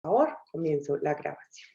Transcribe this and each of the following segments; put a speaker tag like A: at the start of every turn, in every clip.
A: Por favor, comienzo la grabación.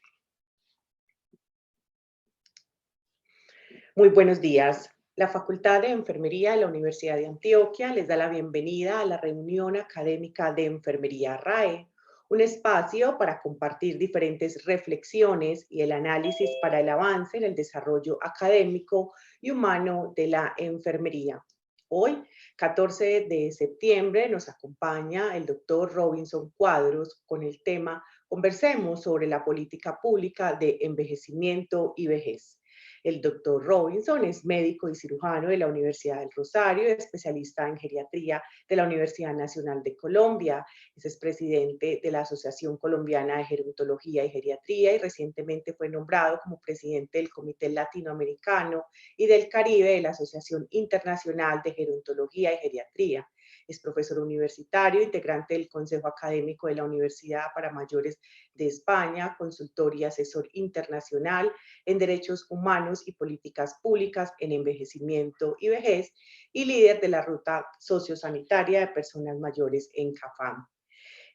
A: Muy buenos días. La Facultad de Enfermería de la Universidad de Antioquia les da la bienvenida a la reunión académica de Enfermería RAE, un espacio para compartir diferentes reflexiones y el análisis para el avance en el desarrollo académico y humano de la enfermería. Hoy, 14 de septiembre, nos acompaña el doctor Robinson Cuadros con el tema Conversemos sobre la política pública de envejecimiento y vejez. El doctor Robinson es médico y cirujano de la Universidad del Rosario, especialista en geriatría de la Universidad Nacional de Colombia, es expresidente de la Asociación Colombiana de Gerontología y Geriatría y recientemente fue nombrado como presidente del Comité Latinoamericano y del Caribe de la Asociación Internacional de Gerontología y Geriatría. Es profesor universitario, integrante del Consejo Académico de la Universidad para Mayores de España, consultor y asesor internacional en derechos humanos y políticas públicas en envejecimiento y vejez, y líder de la ruta sociosanitaria de personas mayores en CAFAM.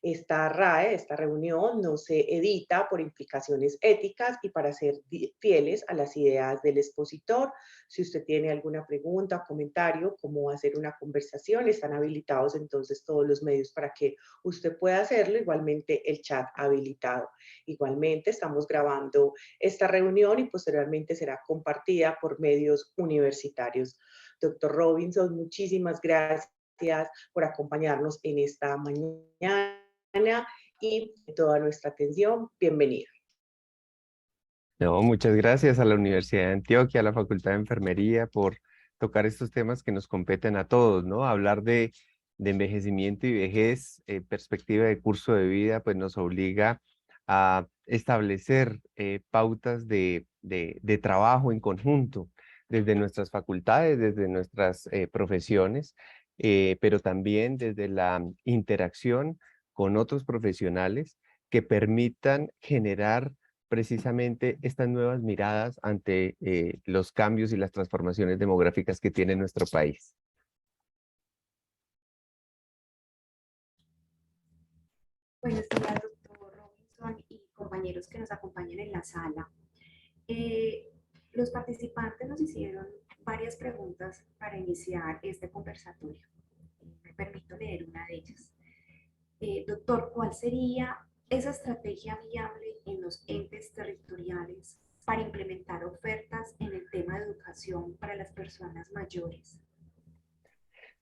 A: Esta RAE, esta reunión, no se edita por implicaciones éticas y para ser fieles a las ideas del expositor. Si usted tiene alguna pregunta o comentario, cómo hacer una conversación, están habilitados entonces todos los medios para que usted pueda hacerlo, igualmente el chat habilitado. Igualmente estamos grabando esta reunión y posteriormente será compartida por medios universitarios. Doctor Robinson, muchísimas gracias por acompañarnos en esta mañana y toda nuestra atención. Bienvenida.
B: No, muchas gracias a la Universidad de Antioquia, a la Facultad de Enfermería por tocar estos temas que nos competen a todos, ¿no? Hablar de envejecimiento y vejez, perspectiva de curso de vida, pues nos obliga a establecer pautas de trabajo en conjunto desde nuestras facultades, desde nuestras profesiones, pero también desde la interacción con otros profesionales que permitan generar precisamente estas nuevas miradas ante los cambios y las transformaciones demográficas que tiene nuestro país.
C: Buenos días, doctor Robinson y compañeros que nos acompañan en la sala. Los participantes nos hicieron varias preguntas para iniciar este conversatorio. Me permito leer una de ellas. Doctor, ¿cuál sería esa estrategia viable en los entes territoriales para implementar ofertas en el tema de educación para las personas mayores?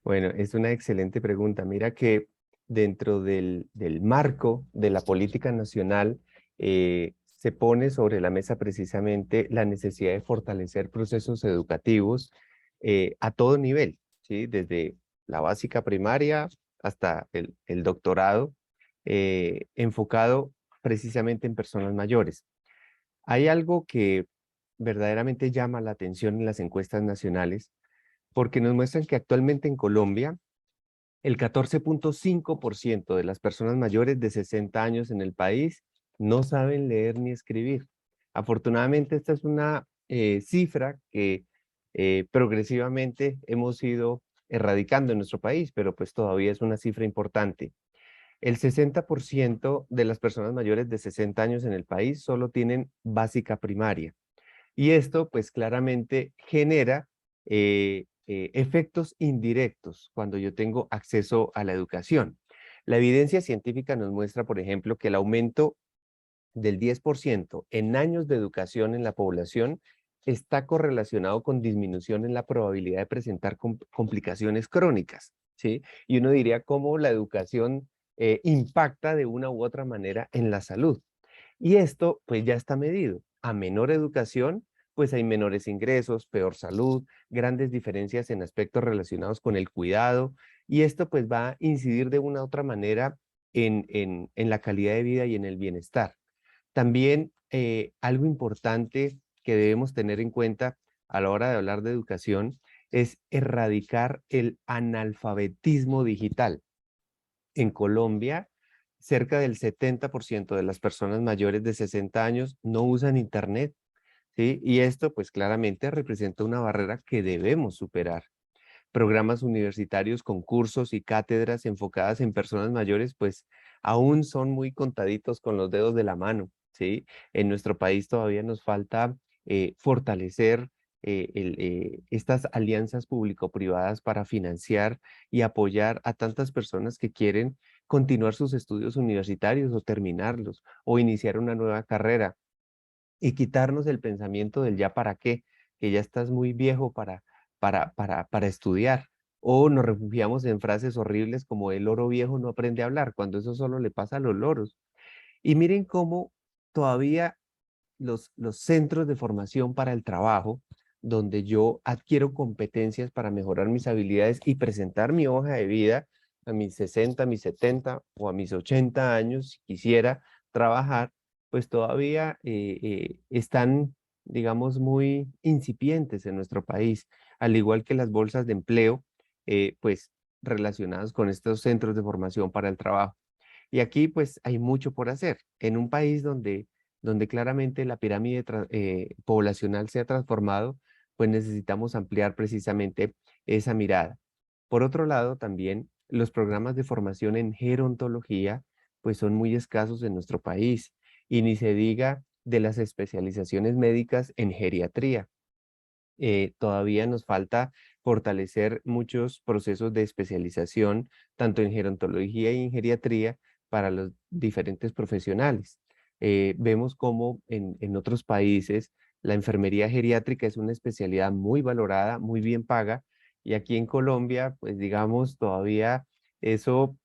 B: Bueno, es una excelente pregunta. Mira que dentro del marco de la política nacional se pone sobre la mesa precisamente la necesidad de fortalecer procesos educativos a todo nivel, ¿sí? Desde la básica primaria hasta el doctorado, enfocado precisamente en personas mayores. Hay algo que verdaderamente llama la atención en las encuestas nacionales, porque nos muestran que actualmente en Colombia el 14.5% de las personas mayores de 60 años en el país no saben leer ni escribir. Afortunadamente esta es una cifra que progresivamente hemos ido erradicando en nuestro país, pero pues todavía es una cifra importante. El 60% de las personas mayores de 60 años en el país solo tienen básica primaria. Y esto pues claramente genera efectos indirectos cuando yo tengo acceso a la educación. La evidencia científica nos muestra, por ejemplo, que el aumento del 10% en años de educación en la población está correlacionado con disminución en la probabilidad de presentar complicaciones crónicas, ¿sí? Y uno diría cómo la educación impacta de una u otra manera en la salud. Y esto pues ya está medido. A menor educación, pues hay menores ingresos, peor salud, grandes diferencias en aspectos relacionados con el cuidado, y esto pues va a incidir de una u otra manera en la calidad de vida y en el bienestar. También algo importante que debemos tener en cuenta a la hora de hablar de educación es erradicar el analfabetismo digital. En Colombia, cerca del 70% de las personas mayores de 60 años no usan Internet, ¿sí? Y esto pues claramente representa una barrera que debemos superar. Programas universitarios con cursos y cátedras enfocadas en personas mayores pues aún son muy contaditos con los dedos de la mano, ¿sí? En nuestro país todavía nos falta fortalecer estas alianzas público-privadas para financiar y apoyar a tantas personas que quieren continuar sus estudios universitarios o terminarlos o iniciar una nueva carrera y quitarnos el pensamiento del ya para qué, que ya estás muy viejo para estudiar. O nos refugiamos en frases horribles como el loro viejo no aprende a hablar, cuando eso solo le pasa a los loros. Y miren cómo todavía los centros de formación para el trabajo, donde yo adquiero competencias para mejorar mis habilidades y presentar mi hoja de vida a mis 60, a mis 70 o a mis 80 años, si quisiera trabajar, pues todavía están, digamos, muy incipientes en nuestro país, al igual que las bolsas de empleo, pues relacionadas con estos centros de formación para el trabajo. Y aquí pues hay mucho por hacer. En un país donde claramente la pirámide poblacional se ha transformado, pues necesitamos ampliar precisamente esa mirada. Por otro lado, también los programas de formación en gerontología, pues son muy escasos en nuestro país. Y ni se diga de las especializaciones médicas en geriatría. Todavía nos falta fortalecer muchos procesos de especialización, tanto en gerontología y en geriatría, para los diferentes profesionales. Vemos cómo en otros países la enfermería geriátrica es una especialidad muy valorada, muy bien paga, y aquí en Colombia, pues digamos, todavía eso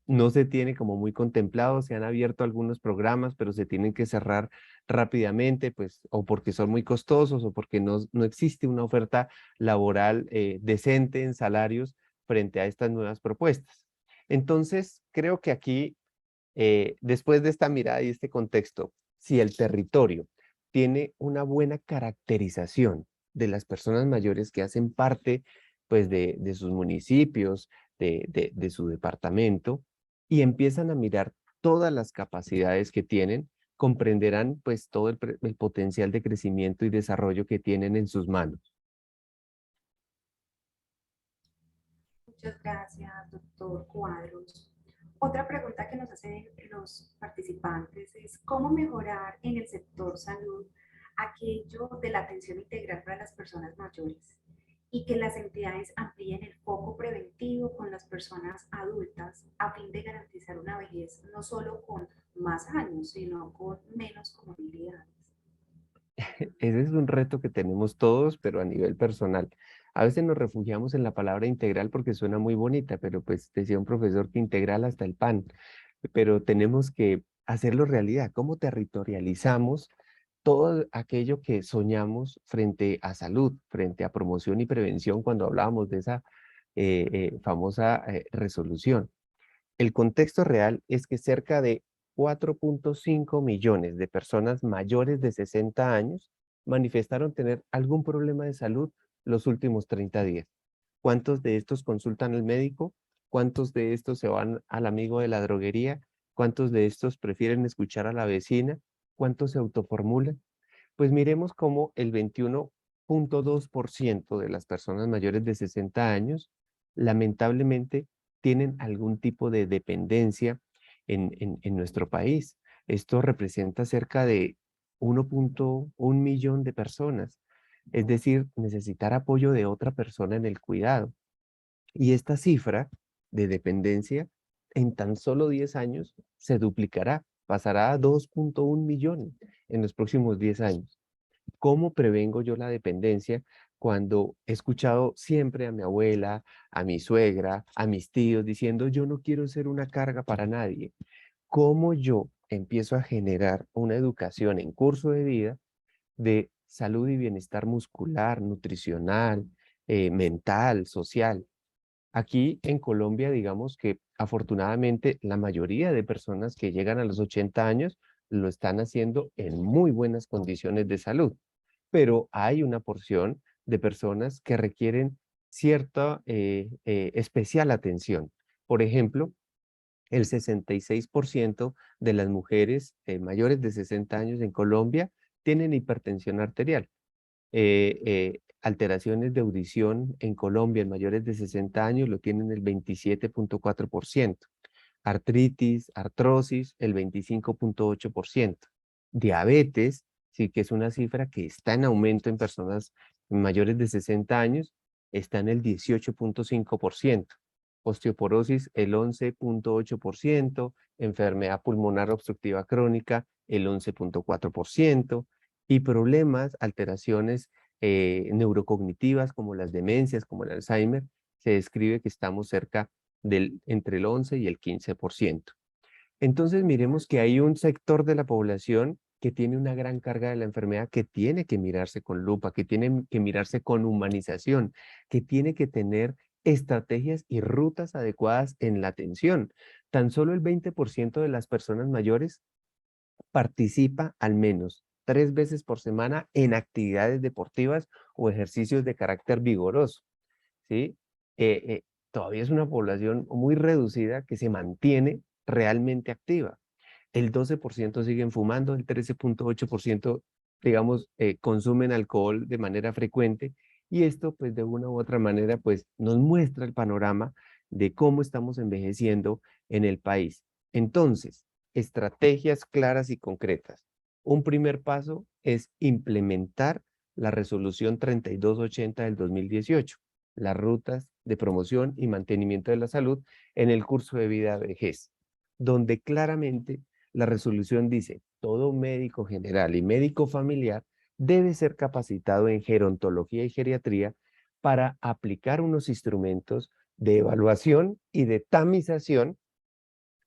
B: no se tiene como muy contemplado. Se han abierto algunos programas, pero se tienen que cerrar rápidamente, pues o porque son muy costosos o porque no existe una oferta laboral decente en salarios frente a estas nuevas propuestas. Entonces, creo que aquí, después de esta mirada y este contexto, si el territorio tiene una buena caracterización de las personas mayores que hacen parte, pues, de sus municipios, de su departamento, y empiezan a mirar todas las capacidades que tienen, comprenderán pues todo el potencial de crecimiento y desarrollo que tienen en sus manos.
C: Muchas gracias, doctor Cuadros. Otra pregunta que nos hacen los participantes es cómo mejorar en el sector salud aquello de la atención integral para las personas mayores y que las entidades amplíen el foco preventivo con las personas adultas a fin de garantizar una vejez no solo con más años, sino con menos comorbilidades.
B: Ese es un reto que tenemos todos, pero a nivel personal. A veces nos refugiamos en la palabra integral porque suena muy bonita, pero pues decía un profesor que integral hasta el pan. Pero tenemos que hacerlo realidad. ¿Cómo territorializamos todo aquello que soñamos frente a salud, frente a promoción y prevención cuando hablábamos de esa famosa resolución? El contexto real es que cerca de 4.5 millones de personas mayores de 60 años manifestaron tener algún problema de salud los últimos 30 días. ¿Cuántos de estos consultan al médico? ¿Cuántos de estos se van al amigo de la droguería? ¿Cuántos de estos prefieren escuchar a la vecina? ¿Cuántos se autoformulan? Pues miremos cómo el 21.2% de las personas mayores de 60 años lamentablemente tienen algún tipo de dependencia en nuestro país. Esto representa cerca de 1.1 millón de personas, es decir, necesitar apoyo de otra persona en el cuidado. Y esta cifra de dependencia en tan solo 10 años se duplicará, pasará a 2.1 millones en los próximos 10 años. ¿Cómo prevengo yo la dependencia cuando he escuchado siempre a mi abuela, a mi suegra, a mis tíos diciendo yo no quiero ser una carga para nadie? ¿Cómo yo empiezo a generar una educación en curso de vida de salud y bienestar muscular, nutricional, mental, social? Aquí en Colombia, digamos que afortunadamente la mayoría de personas que llegan a los 80 años lo están haciendo en muy buenas condiciones de salud, pero hay una porción de personas que requieren cierta especial atención. Por ejemplo, el 66% de las mujeres mayores de 60 años en Colombia tienen hipertensión arterial. Alteraciones de audición en Colombia en mayores de 60 años lo tienen el 27.4%. artritis, artrosis, el 25.8%. Diabetes, sí que es una cifra que está en aumento en personas mayores de 60 años, está en el 18.5%. Osteoporosis, el 11.8%, enfermedad pulmonar obstructiva crónica, el 11.4%, y problemas, alteraciones neurocognitivas como las demencias, como el Alzheimer, se describe que estamos cerca del entre el 11 y el 15%. Entonces miremos que hay un sector de la población que tiene una gran carga de la enfermedad, que tiene que mirarse con lupa, que tiene que mirarse con humanización, que tiene que tener estrategias y rutas adecuadas en la atención. Tan solo el 20% de las personas mayores participa al menos 3 veces por semana en actividades deportivas o ejercicios de carácter vigoroso, ¿sí? Todavía es una población muy reducida que se mantiene realmente activa. El 12% siguen fumando, el 13.8%, digamos, consumen alcohol de manera frecuente, y esto, pues, de una u otra manera, pues, nos muestra el panorama de cómo estamos envejeciendo en el país. Entonces, estrategias claras y concretas. Un primer paso es implementar la resolución 3280 del 2018, las rutas de promoción y mantenimiento de la salud en el curso de vida vejez, donde claramente la resolución dice: todo médico general y médico familiar debe ser capacitado en gerontología y geriatría para aplicar unos instrumentos de evaluación y de tamización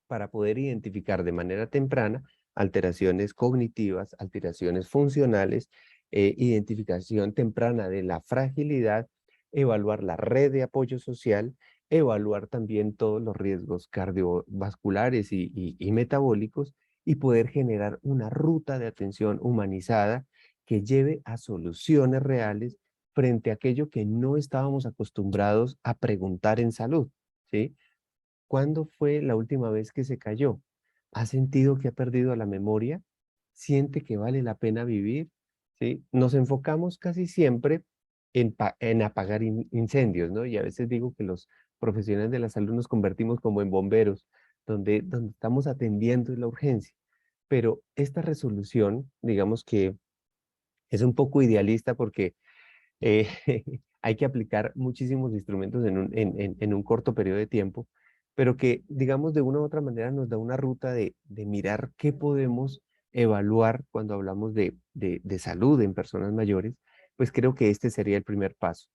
B: para poder identificar de manera temprana alteraciones cognitivas, alteraciones funcionales, identificación temprana de la fragilidad, evaluar la red de apoyo social, evaluar también todos los riesgos cardiovasculares y metabólicos, y poder generar una ruta de atención humanizada que lleve a soluciones reales frente a aquello que no estábamos acostumbrados a preguntar en salud, ¿sí? ¿Cuándo fue la última vez que se cayó? ¿Ha sentido que ha perdido la memoria? ¿Siente que vale la pena vivir? ¿Sí? Nos enfocamos casi siempre en apagar incendios, ¿no? Y a veces digo que los profesionales de la salud nos convertimos como en bomberos, donde estamos atendiendo la urgencia. Pero esta resolución, digamos que es un poco idealista porque eh, hay que aplicar muchísimos instrumentos en un corto periodo de tiempo, pero que, digamos, de una u otra manera nos da una ruta de mirar qué podemos evaluar cuando hablamos de salud en personas mayores. Pues creo que este sería el primer paso.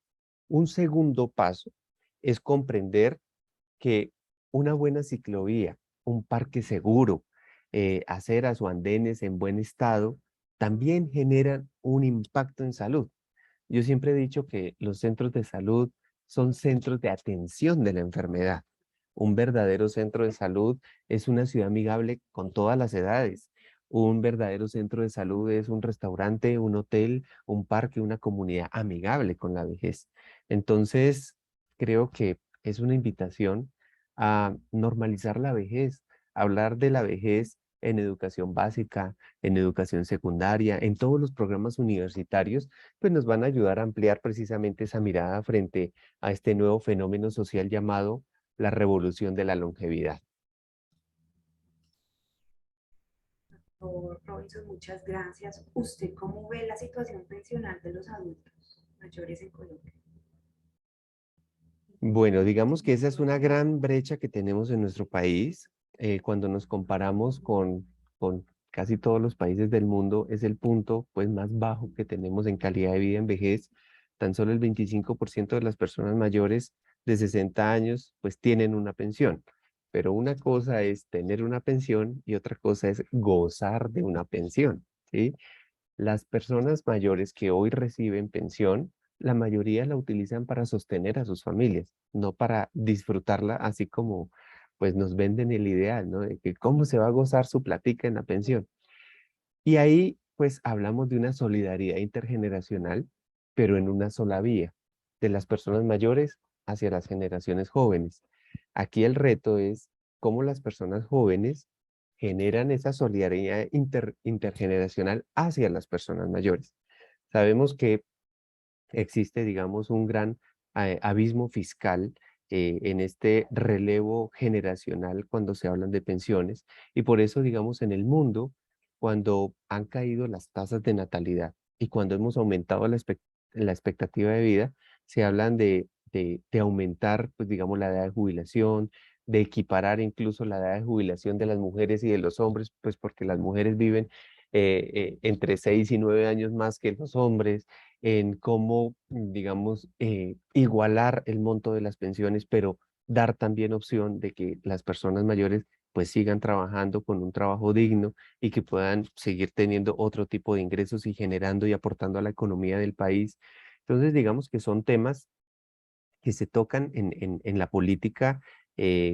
B: Un segundo paso es comprender que una buena ciclovía, un parque seguro, aceras o andenes en buen estado, también generan un impacto en salud. Yo siempre he dicho que los centros de salud son centros de atención de la enfermedad. Un verdadero centro de salud es una ciudad amigable con todas las edades. Un verdadero centro de salud es un restaurante, un hotel, un parque, una comunidad amigable con la vejez. Entonces, creo que es una invitación a normalizar la vejez, hablar de la vejez en educación básica, en educación secundaria, en todos los programas universitarios, pues nos van a ayudar a ampliar precisamente esa mirada frente a este nuevo fenómeno social llamado la revolución de la longevidad.
C: Doctor Robinson, muchas gracias. ¿Usted cómo ve la situación pensional de los adultos mayores en Colombia?
B: Bueno, digamos que esa es una gran brecha que tenemos en nuestro país. Cuando nos comparamos con casi todos los países del mundo, es el punto, pues, más bajo que tenemos en calidad de vida en vejez. Tan solo el 25% de las personas mayores de 60 años pues tienen una pensión. Pero una cosa es tener una pensión y otra cosa es gozar de una pensión, ¿sí? Las personas mayores que hoy reciben pensión, la mayoría la utilizan para sostener a sus familias, no para disfrutarla, así como pues nos venden el ideal, ¿no? De que cómo se va a gozar su platica en la pensión. Y ahí pues hablamos de una solidaridad intergeneracional, pero en una sola vía, de las personas mayores hacia las generaciones jóvenes. Aquí el reto es cómo las personas jóvenes generan esa solidaridad intergeneracional hacia las personas mayores. Sabemos que existe, digamos, un gran abismo fiscal en este relevo generacional cuando se hablan de pensiones. Y por eso, digamos, en el mundo, cuando han caído las tasas de natalidad y cuando hemos aumentado la expectativa de vida, se hablan de aumentar, pues digamos, la edad de jubilación, de equiparar incluso la edad de jubilación de las mujeres y de los hombres, pues porque las mujeres viven entre 6 y 9 años más que los hombres, en cómo, digamos, igualar el monto de las pensiones, pero dar también opción de que las personas mayores pues sigan trabajando con un trabajo digno y que puedan seguir teniendo otro tipo de ingresos y generando y aportando a la economía del país. Entonces, digamos que son temas que se tocan en la política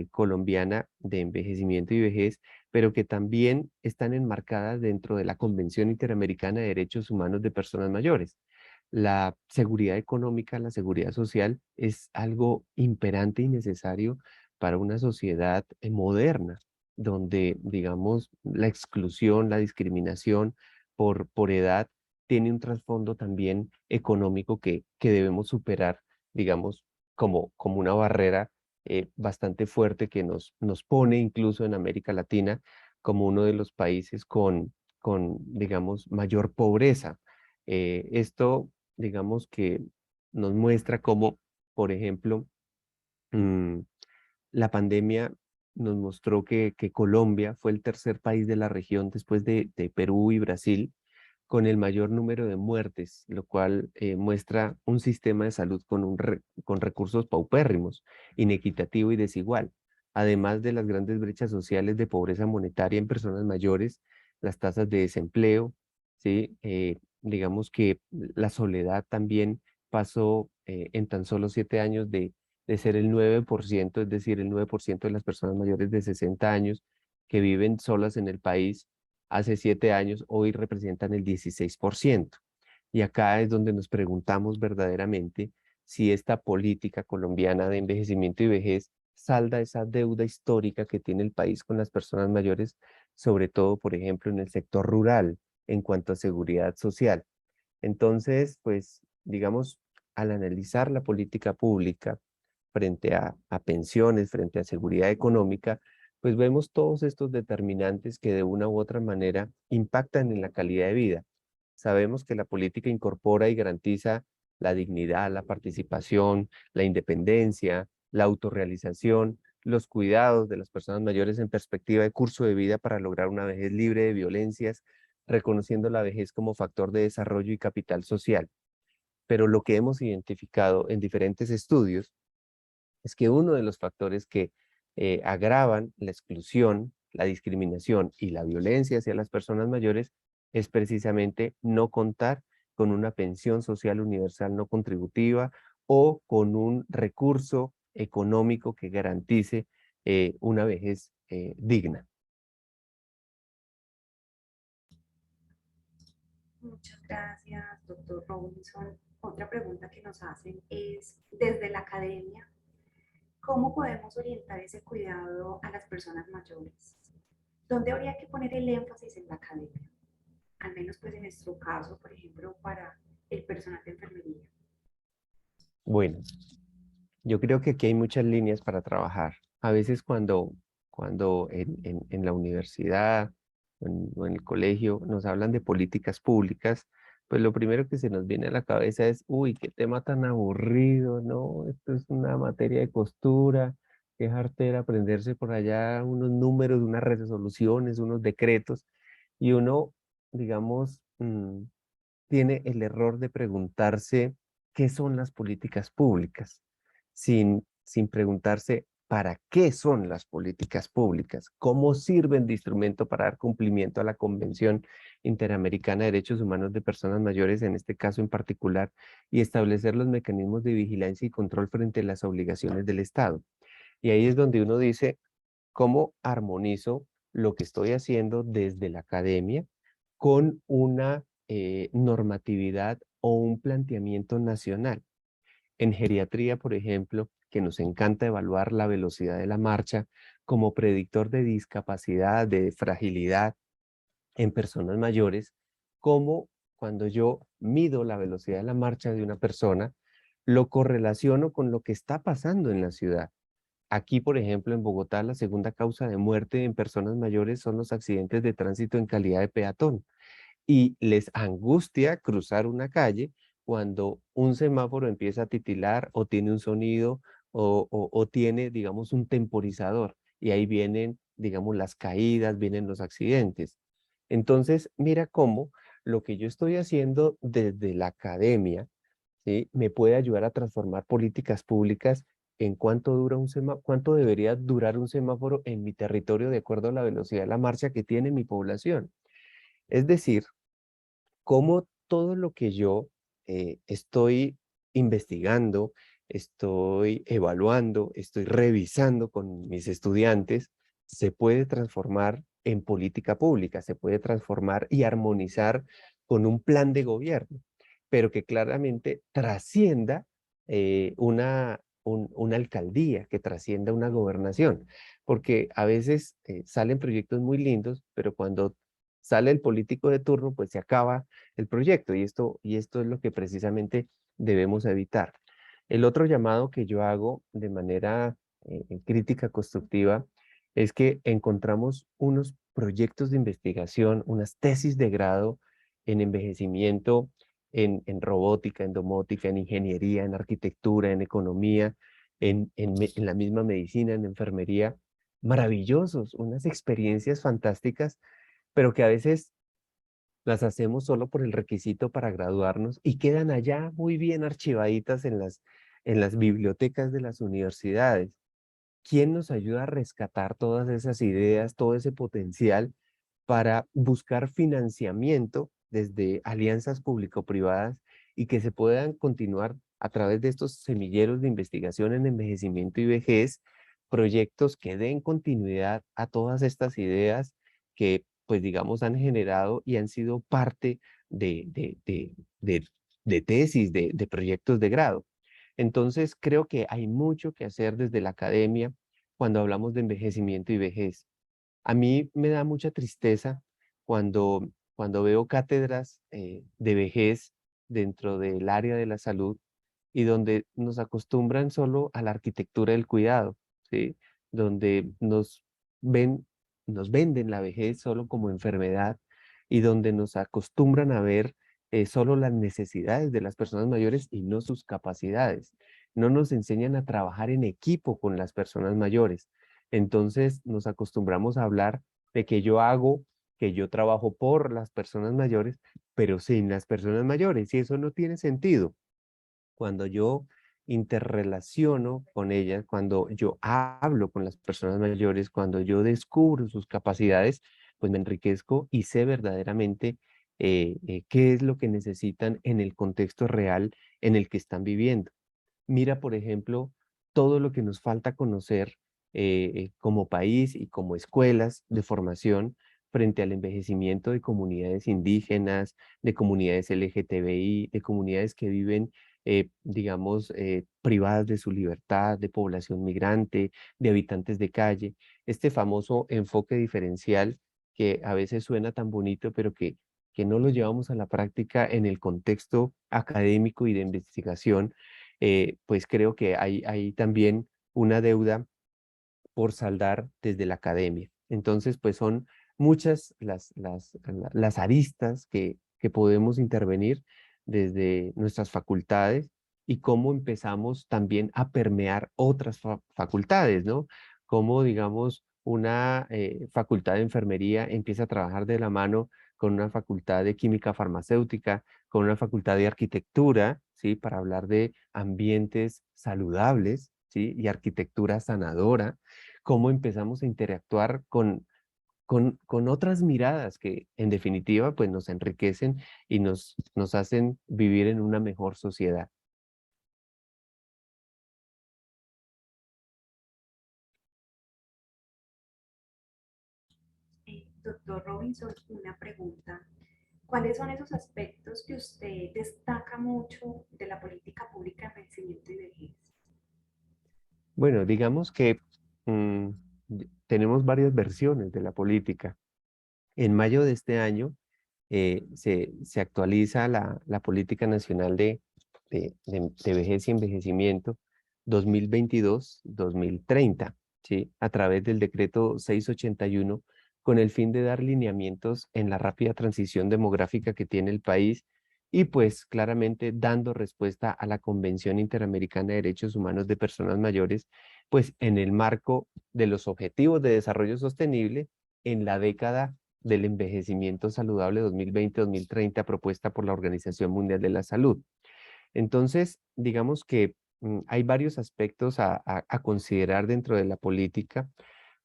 B: colombiana de envejecimiento y vejez, pero que también están enmarcadas dentro de la Convención Interamericana de Derechos Humanos de Personas Mayores. La seguridad económica, la seguridad social es algo imperante y necesario para una sociedad moderna, donde, digamos, la exclusión, la discriminación por edad tiene un trasfondo también económico que debemos superar, digamos, como una barrera bastante fuerte que nos pone incluso en América Latina como uno de los países digamos, mayor pobreza. Esto, digamos que nos muestra cómo, por ejemplo, mm, la pandemia nos mostró que Colombia fue el tercer país de la región después de Perú y Brasil con el mayor número de muertes, lo cual muestra un sistema de salud con recursos paupérrimos, inequitativo y desigual. Además de las grandes brechas sociales de pobreza monetaria en personas mayores, las tasas de desempleo, ¿sí? Digamos que la soledad también pasó en tan solo 7 años de ser el 9%, es decir, el 9% de las personas mayores de 60 años que viven solas en el país hace 7 años, hoy representan el 16%. Y acá es donde nos preguntamos verdaderamente si esta política colombiana de envejecimiento y vejez salda esa deuda histórica que tiene el país con las personas mayores, sobre todo, por ejemplo, en el sector rural, en cuanto a seguridad social. Entonces, pues, digamos, al analizar la política pública frente a pensiones, frente a seguridad económica, pues vemos todos estos determinantes que de una u otra manera impactan en la calidad de vida. Sabemos que la política incorpora y garantiza la dignidad, la participación, la independencia, la autorrealización, los cuidados de las personas mayores en perspectiva de curso de vida para lograr una vejez libre de violencias, reconociendo la vejez como factor de desarrollo y capital social. Pero lo que hemos identificado en diferentes estudios es que uno de los factores que agravan la exclusión, la discriminación y la violencia hacia las personas mayores es precisamente no contar con una pensión social universal no contributiva o con un recurso económico que garantice una vejez digna.
C: Muchas gracias, doctor Robinson. Otra pregunta que nos hacen es, desde la academia, ¿cómo podemos orientar ese cuidado a las personas mayores? ¿Dónde habría que poner el énfasis en la academia? Al menos pues en nuestro caso, por ejemplo, para el personal de enfermería.
B: Bueno, yo creo que aquí hay muchas líneas para trabajar. A veces cuando en la universidad o en el colegio nos hablan de políticas públicas, pues lo primero que se nos viene a la cabeza es, uy, qué tema tan aburrido, ¿no? Esto es una materia de costura, qué jartera aprenderse por allá unos números, unas resoluciones, unos decretos, y uno, digamos, tiene el error de preguntarse qué son las políticas públicas, sin preguntarse para qué son las políticas públicas, cómo sirven de instrumento para dar cumplimiento a la Convención Interamericana de Derechos Humanos de Personas Mayores, en este caso en particular, y establecer los mecanismos de vigilancia y control frente a las obligaciones del Estado. Y ahí es donde uno dice, ¿cómo armonizo lo que estoy haciendo desde la academia con una normatividad o un planteamiento nacional? En geriatría, por ejemplo, que nos encanta evaluar la velocidad de la marcha como predictor de discapacidad, de fragilidad en personas mayores, como cuando yo mido la velocidad de la marcha de una persona, lo correlaciono con lo que está pasando en la ciudad. Aquí, por ejemplo, en Bogotá, la segunda causa de muerte en personas mayores son los accidentes de tránsito en calidad de peatón. Y les angustia cruzar una calle cuando un semáforo empieza a titilar o tiene un sonido o tiene, digamos, un temporizador. Y ahí vienen, digamos, las caídas, vienen los accidentes. Entonces, mira cómo lo que yo estoy haciendo desde la academia, ¿sí? Me puede ayudar a transformar políticas públicas en cuánto dura un cuánto debería durar un semáforo en mi territorio de acuerdo a la velocidad de la marcha que tiene mi población. Es decir, cómo todo lo que yo estoy investigando, estoy evaluando, estoy revisando con mis estudiantes, se puede transformar en política pública, se puede transformar y armonizar con un plan de gobierno, pero que claramente trascienda una alcaldía, que trascienda una gobernación, porque a veces salen proyectos muy lindos, pero cuando sale el político de turno, pues se acaba el proyecto y esto es lo que precisamente debemos evitar. El otro llamado que yo hago de manera crítica constructiva es que encontramos unos proyectos de investigación, unas tesis de grado en envejecimiento, en robótica, en domótica, en ingeniería, en arquitectura, en economía, en la misma medicina, en enfermería, maravillosos, unas experiencias fantásticas, pero que a veces las hacemos solo por el requisito para graduarnos y quedan allá muy bien archivaditas en las bibliotecas de las universidades. ¿Quién nos ayuda a rescatar todas esas ideas, todo ese potencial para buscar financiamiento desde alianzas público-privadas y que se puedan continuar a través de estos semilleros de investigación en envejecimiento y vejez, proyectos que den continuidad a todas estas ideas que, pues digamos, han generado y han sido parte de, de, de, de, de tesis, de proyectos de grado? Entonces, creo que hay mucho que hacer desde la academia cuando hablamos de envejecimiento y vejez. A mí me da mucha tristeza cuando veo cátedras de vejez dentro del área de la salud y donde nos acostumbran solo a la arquitectura del cuidado, ¿sí? Donde nos venden la vejez solo como enfermedad y donde nos acostumbran a ver solo las necesidades de las personas mayores y no sus capacidades. No nos enseñan a trabajar en equipo con las personas mayores. Entonces nos acostumbramos a hablar de que yo trabajo por las personas mayores, pero sin las personas mayores, y eso no tiene sentido. Cuando yo interrelaciono con ellas, cuando yo hablo con las personas mayores, cuando yo descubro sus capacidades, pues me enriquezco y sé verdaderamente qué es lo que necesitan en el contexto real en el que están viviendo. Mira, por ejemplo, todo lo que nos falta conocer como país y como escuelas de formación frente al envejecimiento de comunidades indígenas, de comunidades LGTBI, de comunidades que viven, digamos, privadas de su libertad, de población migrante, de habitantes de calle. Este famoso enfoque diferencial que a veces suena tan bonito, pero que no lo llevamos a la práctica en el contexto académico y de investigación, pues creo que hay también una deuda por saldar desde la academia. Entonces, pues son muchas las aristas que podemos intervenir desde nuestras facultades y cómo empezamos también a permear otras facultades, ¿no? Cómo, digamos, una facultad de enfermería empieza a trabajar de la mano con una facultad de química farmacéutica, con una facultad de arquitectura, ¿sí? Para hablar de ambientes saludables, ¿sí? Y arquitectura sanadora, cómo empezamos a interactuar con otras miradas que en definitiva pues nos enriquecen y nos hacen vivir en una mejor sociedad.
C: Doctor Robinson, una pregunta. ¿Cuáles son esos aspectos que usted destaca mucho de la política pública de envejecimiento y vejez?
B: Bueno, digamos que mm, tenemos varias versiones de la política. En mayo de este año se actualiza la Política Nacional de vejez y envejecimiento 2022-2030, ¿sí? A través del decreto 681, con el fin de dar lineamientos en la rápida transición demográfica que tiene el país y pues claramente dando respuesta a la Convención Interamericana de Derechos Humanos de Personas Mayores, pues en el marco de los Objetivos de Desarrollo Sostenible en la década del envejecimiento saludable 2020-2030 propuesta por la Organización Mundial de la Salud. Entonces, digamos que hay varios aspectos a considerar dentro de la política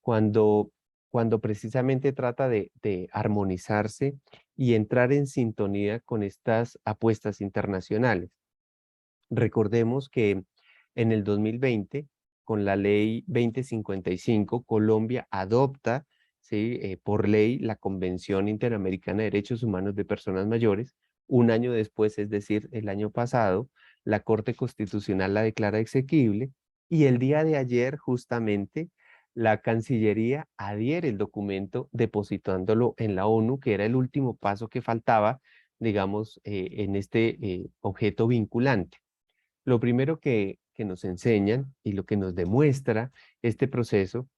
B: cuando, cuando precisamente trata de armonizarse y entrar en sintonía con estas apuestas internacionales. Recordemos que en el 2020, con la ley 2055, Colombia adopta, ¿sí? Por ley la Convención Interamericana de Derechos Humanos de Personas Mayores. Un año después, es decir, el año pasado, la Corte Constitucional la declara exequible y el día de ayer, justamente, la Cancillería adhiere el documento depositándolo en la ONU, que era el último paso que faltaba, digamos, en este objeto vinculante. Lo primero que nos enseñan y lo que nos demuestra este proceso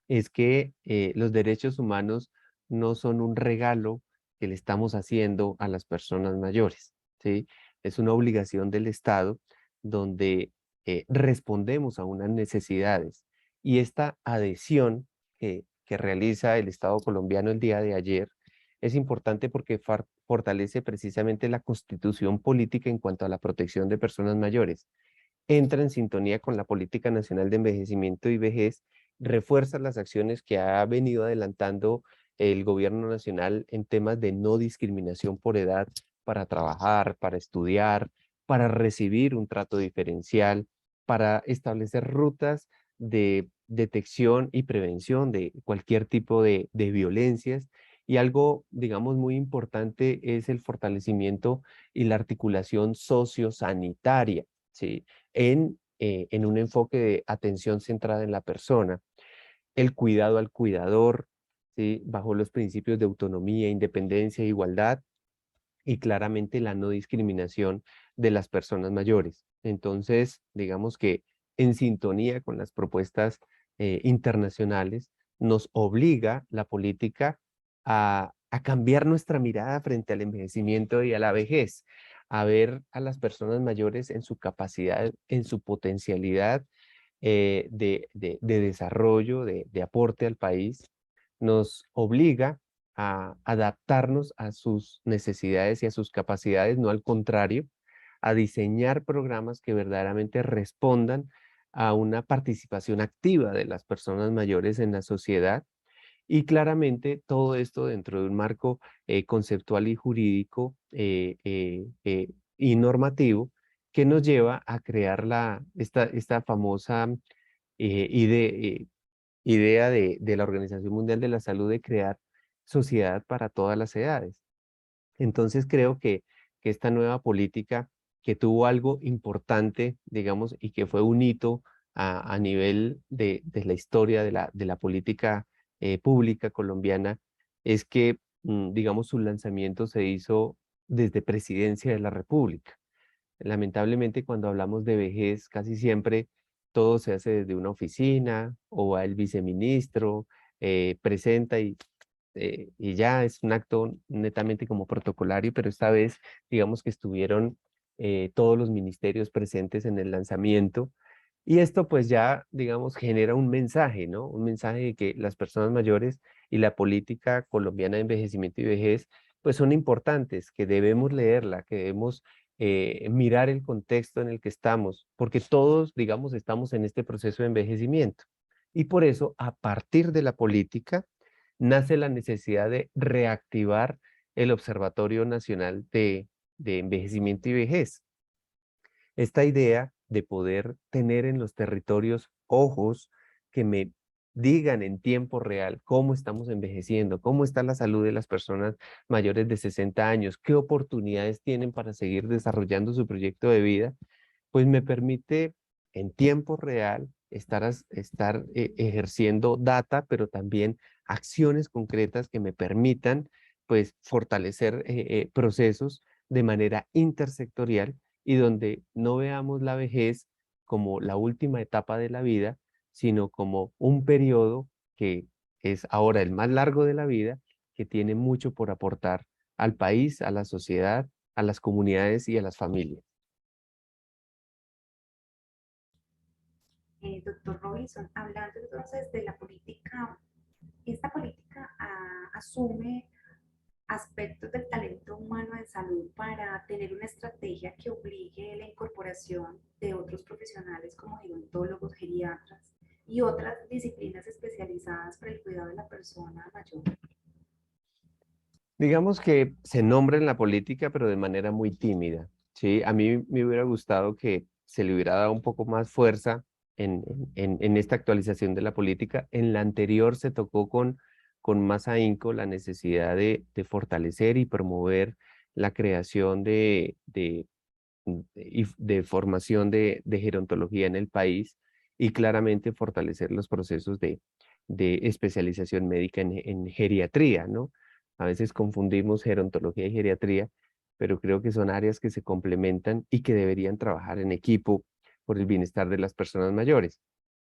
B: es que los derechos humanos no son un regalo que le estamos haciendo a las personas mayores, ¿sí? Es una obligación del Estado donde respondemos a unas necesidades. Y esta adhesión que realiza el Estado colombiano el día de ayer es importante porque fortalece precisamente la constitución política en cuanto a la protección de personas mayores. Entra en sintonía con la Política Nacional de Envejecimiento y Vejez, refuerza las acciones que ha venido adelantando el gobierno nacional en temas de no discriminación por edad para trabajar, para estudiar, para recibir un trato diferencial, para establecer rutas de detección y prevención de cualquier tipo de violencias. Y algo, digamos, muy importante es el fortalecimiento y la articulación sociosanitaria, ¿sí? En un enfoque de atención centrada en la persona, el cuidado al cuidador, ¿sí? Bajo los principios de autonomía, independencia e igualdad, y claramente la no discriminación de las personas mayores. Entonces, digamos que en sintonía con las propuestas internacionales, nos obliga la política a cambiar nuestra mirada frente al envejecimiento y a la vejez, a ver a las personas mayores en su capacidad, en su potencialidad de desarrollo, de aporte al país. Nos obliga a adaptarnos a sus necesidades y a sus capacidades, no al contrario, a diseñar programas que verdaderamente respondan a una participación activa de las personas mayores en la sociedad. Y claramente todo esto dentro de un marco conceptual y jurídico y normativo que nos lleva a crear esta famosa idea de la Organización Mundial de la Salud de crear sociedad para todas las edades. Entonces creo que esta nueva política que tuvo algo importante, digamos, y que fue un hito a nivel de la historia de la política pública colombiana, es que, digamos, su lanzamiento se hizo desde Presidencia de la República. Lamentablemente, cuando hablamos de vejez, casi siempre todo se hace desde una oficina o va el viceministro, presenta y ya es un acto netamente como protocolario, pero esta vez digamos que estuvieron todos los ministerios presentes en el lanzamiento y esto pues ya digamos genera un mensaje, ¿no? Un mensaje de que las personas mayores y la política colombiana de envejecimiento y vejez pues son importantes, que debemos leerla, que debemos mirar el contexto en el que estamos, porque todos digamos estamos en este proceso de envejecimiento y por eso a partir de la política nace la necesidad de reactivar el Observatorio Nacional de Envejecimiento y Vejez. Esta idea de poder tener en los territorios ojos que me digan en tiempo real cómo estamos envejeciendo, cómo está la salud de las personas mayores de 60 años, qué oportunidades tienen para seguir desarrollando su proyecto de vida, pues me permite en tiempo real estar ejerciendo data, pero también acciones concretas que me permitan pues fortalecer procesos de manera intersectorial y donde no veamos la vejez como la última etapa de la vida, sino como un periodo que es ahora el más largo de la vida, que tiene mucho por aportar al país, a la sociedad, a las comunidades y a las familias.
C: Doctor Robinson, hablando entonces de la política, esta política asume aspectos del talento humano en salud para tener una estrategia que obligue la incorporación de otros profesionales como gerontólogos, geriatras y otras disciplinas especializadas para el cuidado de la persona mayor.
B: Digamos que se nombra en la política, pero de manera muy tímida, ¿sí? A mí me hubiera gustado que se le hubiera dado un poco más fuerza en esta actualización de la política. En la anterior se tocó con más ahínco la necesidad de fortalecer y promover la creación de formación de gerontología en el país y claramente fortalecer los procesos de especialización médica en geriatría, ¿no? A veces confundimos gerontología y geriatría, pero creo que son áreas que se complementan y que deberían trabajar en equipo por el bienestar de las personas mayores.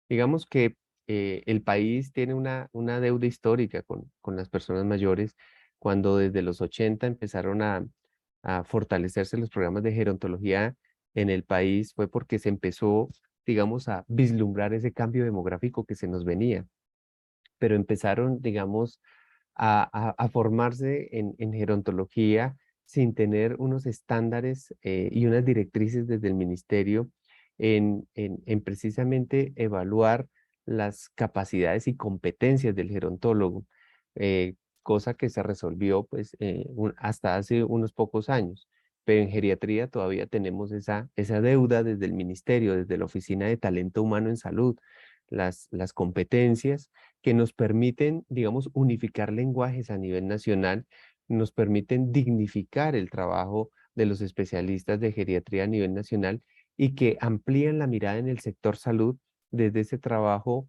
B: Digamos que el país tiene una deuda histórica con las personas mayores cuando desde los 80 empezaron a fortalecerse los programas de gerontología en el país fue porque se empezó, digamos, a vislumbrar ese cambio demográfico que se nos venía. Pero empezaron, digamos, a formarse en gerontología sin tener unos estándares y unas directrices desde el ministerio en precisamente evaluar las capacidades y competencias del gerontólogo, cosa que se resolvió pues, hasta hace unos pocos años. Pero en geriatría todavía tenemos esa deuda desde el ministerio, desde la Oficina de Talento Humano en Salud, las competencias que nos permiten, digamos, unificar lenguajes a nivel nacional, nos permiten dignificar el trabajo de los especialistas de geriatría a nivel nacional y que amplían la mirada en el sector salud desde ese trabajo,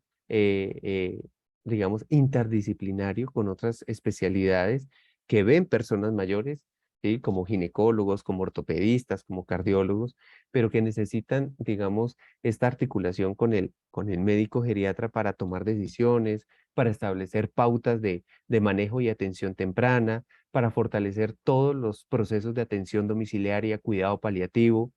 B: digamos, interdisciplinario con otras especialidades que ven personas mayores, ¿sí? Como ginecólogos, como ortopedistas, como cardiólogos, pero que necesitan, digamos, esta articulación con el médico geriatra para tomar decisiones, para establecer pautas de manejo y atención temprana, para fortalecer todos los procesos de atención domiciliaria, cuidado paliativo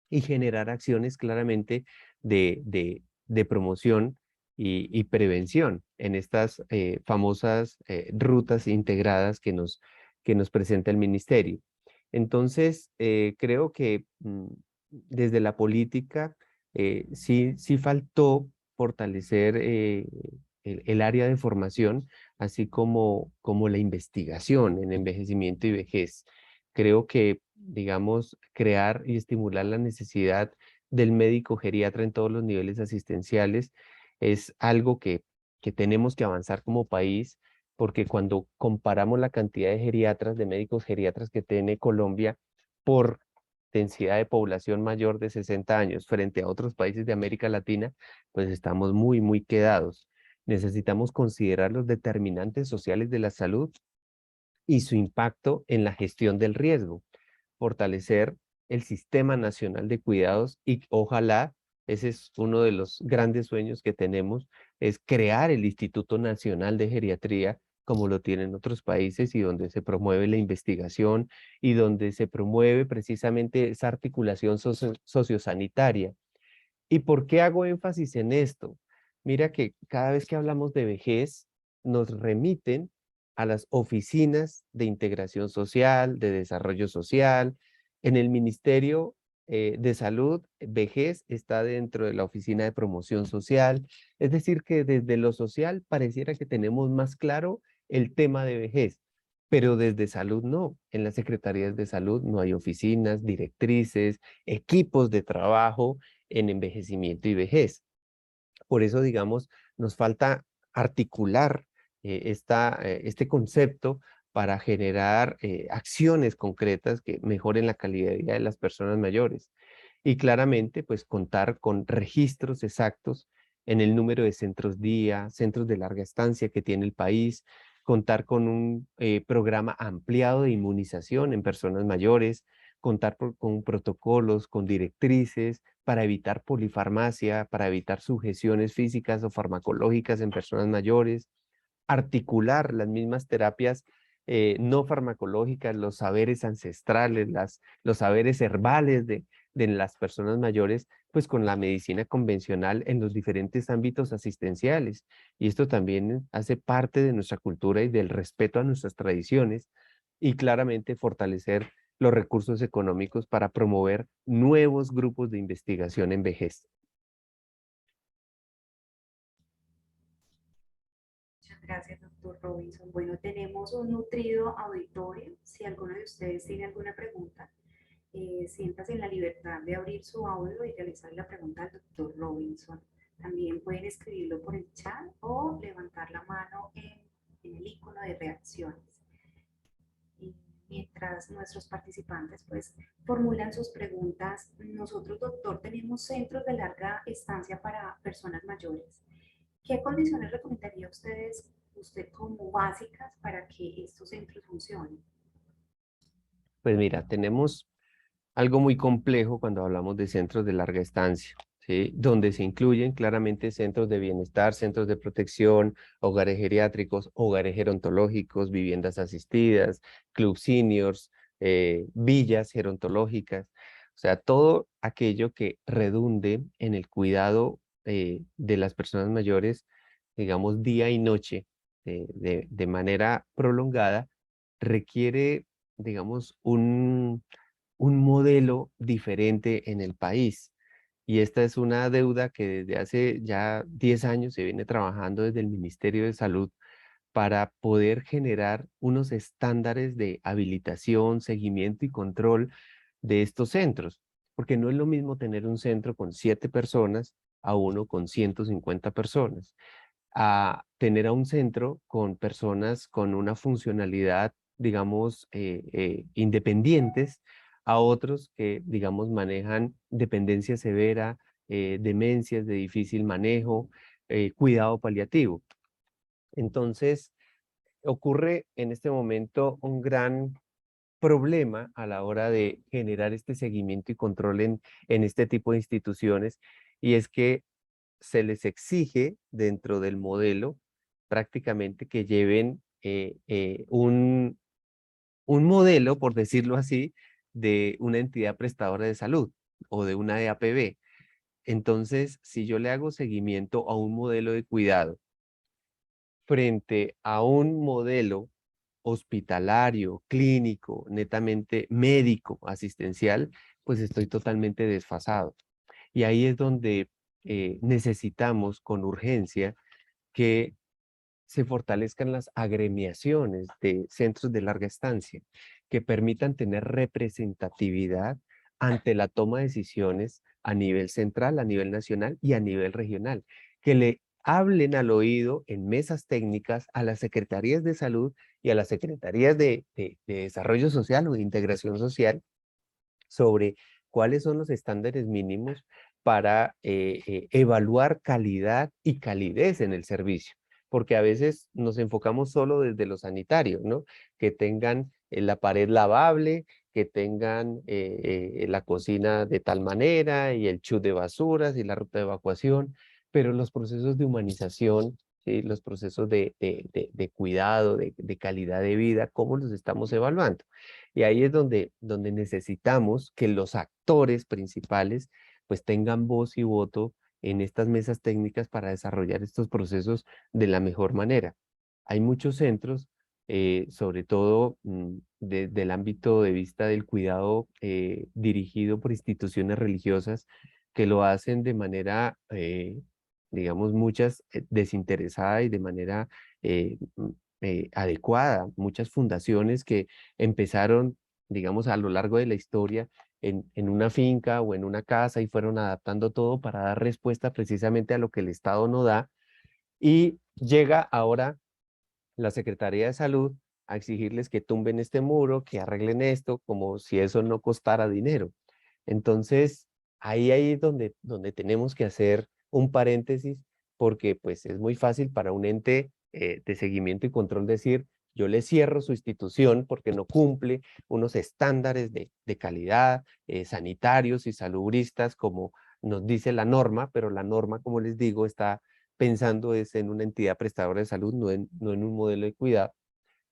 B: y generar acciones claramente de promoción y prevención en estas famosas rutas integradas que nos presenta el ministerio. Entonces, creo que desde la política sí faltó fortalecer el área de formación, así como la investigación en envejecimiento y vejez. Creo que, digamos, crear y estimular la necesidad del médico geriatra en todos los niveles asistenciales es algo que tenemos que avanzar como país, porque cuando comparamos la cantidad de geriatras, de médicos geriatras que tiene Colombia por densidad de población mayor de 60 años frente a otros países de América Latina, pues estamos muy quedados. Necesitamos considerar los determinantes sociales de la salud y su impacto en la gestión del riesgo, fortalecer el Sistema Nacional de Cuidados y ojalá, ese es uno de los grandes sueños que tenemos, es crear el Instituto Nacional de Geriatría como lo tienen otros países y donde se promueve la investigación y donde se promueve precisamente esa articulación sociosanitaria. ¿Y por qué hago énfasis en esto? Mira que cada vez que hablamos de vejez, nos remiten a las oficinas de integración social, de desarrollo social. En el Ministerio de Salud, vejez está dentro de la Oficina de Promoción Social. Es decir, que desde lo social pareciera que tenemos más claro el tema de vejez, pero desde salud no. En las secretarías de salud no hay oficinas, directrices, equipos de trabajo en envejecimiento y vejez. Por eso, digamos, nos falta articular este concepto para generar acciones concretas que mejoren la calidad de vida de las personas mayores. Y claramente, pues contar con registros exactos en el número de centros día, centros de larga estancia que tiene el país, contar con un programa ampliado de inmunización en personas mayores, contar con protocolos, con directrices para evitar polifarmacia, para evitar sujeciones físicas o farmacológicas en personas mayores, articular las mismas terapias no farmacológicas, los saberes ancestrales, los saberes herbales de las personas mayores, pues con la medicina convencional en los diferentes ámbitos asistenciales. Y esto también hace parte de nuestra cultura y del respeto a nuestras tradiciones y claramente fortalecer los recursos económicos para promover nuevos grupos de investigación en vejez.
C: Muchas gracias, doctor Robinson. Bueno, tenemos un nutrido auditorio. Si alguno de ustedes tiene alguna pregunta, siéntase en la libertad de abrir su audio y realizar la pregunta al doctor Robinson. También pueden escribirlo por el chat o levantar la mano en el icono de reacciones. Y mientras nuestros participantes pues formulan sus preguntas, nosotros, doctor, tenemos centros de larga estancia para personas mayores. ¿Qué condiciones recomendaría usted como básicas para que estos centros funcionen?
B: Pues mira, tenemos algo muy complejo cuando hablamos de centros de larga estancia, ¿sí? Donde se incluyen claramente centros de bienestar, centros de protección, hogares geriátricos, hogares gerontológicos, viviendas asistidas, club seniors, villas gerontológicas, o sea, todo aquello que redunde en el cuidado de las personas mayores, digamos, día y noche, de manera prolongada, requiere, digamos, un modelo diferente en el país. Y esta es una deuda que desde hace ya 10 años se viene trabajando desde el Ministerio de Salud para poder generar unos estándares de habilitación, seguimiento y control de estos centros. Porque no es lo mismo tener un centro con 7 personas a uno con 150 personas, a tener a un centro con personas con una funcionalidad, digamos, independientes, a otros que, digamos, manejan dependencia severa, demencias de difícil manejo, cuidado paliativo. Entonces, ocurre en este momento un gran problema a la hora de generar este seguimiento y control en este tipo de instituciones, y es que se les exige dentro del modelo prácticamente que lleven un modelo, por decirlo así, de una entidad prestadora de salud o de una EAPB. Entonces, si yo le hago seguimiento a un modelo de cuidado frente a un modelo hospitalario, clínico, netamente médico, asistencial, pues estoy totalmente desfasado. Y ahí es donde necesitamos con urgencia que se fortalezcan las agremiaciones de centros de larga estancia, que permitan tener representatividad ante la toma de decisiones a nivel central, a nivel nacional y a nivel regional, que le hablen al oído en mesas técnicas a las secretarías de salud y a las secretarías de desarrollo social o de integración social sobre cuáles son los estándares mínimos para evaluar calidad y calidez en el servicio, porque a veces nos enfocamos solo desde lo sanitario, ¿no? Que tengan la pared lavable, que tengan la cocina de tal manera y el chute de basuras y la ruta de evacuación, pero los procesos de humanización, ¿sí? Los procesos de cuidado, de calidad de vida, ¿cómo los estamos evaluando? Y ahí es donde necesitamos que los actores principales pues tengan voz y voto en estas mesas técnicas para desarrollar estos procesos de la mejor manera. Hay muchos centros, sobre todo desde el ámbito de vista del cuidado dirigido por instituciones religiosas, que lo hacen de manera, digamos, muchas desinteresada y de manera adecuada. Muchas fundaciones que empezaron, digamos, a lo largo de la historia en una finca o en una casa y fueron adaptando todo para dar respuesta precisamente a lo que el Estado no da. Y llega ahora la Secretaría de Salud a exigirles que tumben este muro, que arreglen esto, como si eso no costara dinero. Entonces, ahí es donde tenemos que hacer un paréntesis, porque pues es muy fácil para un ente de seguimiento y control decir, yo le cierro su institución porque no cumple unos estándares de calidad sanitarios y salubristas como nos dice la norma, pero la norma, como les digo, está pensando es en una entidad prestadora de salud, no en un modelo de cuidado,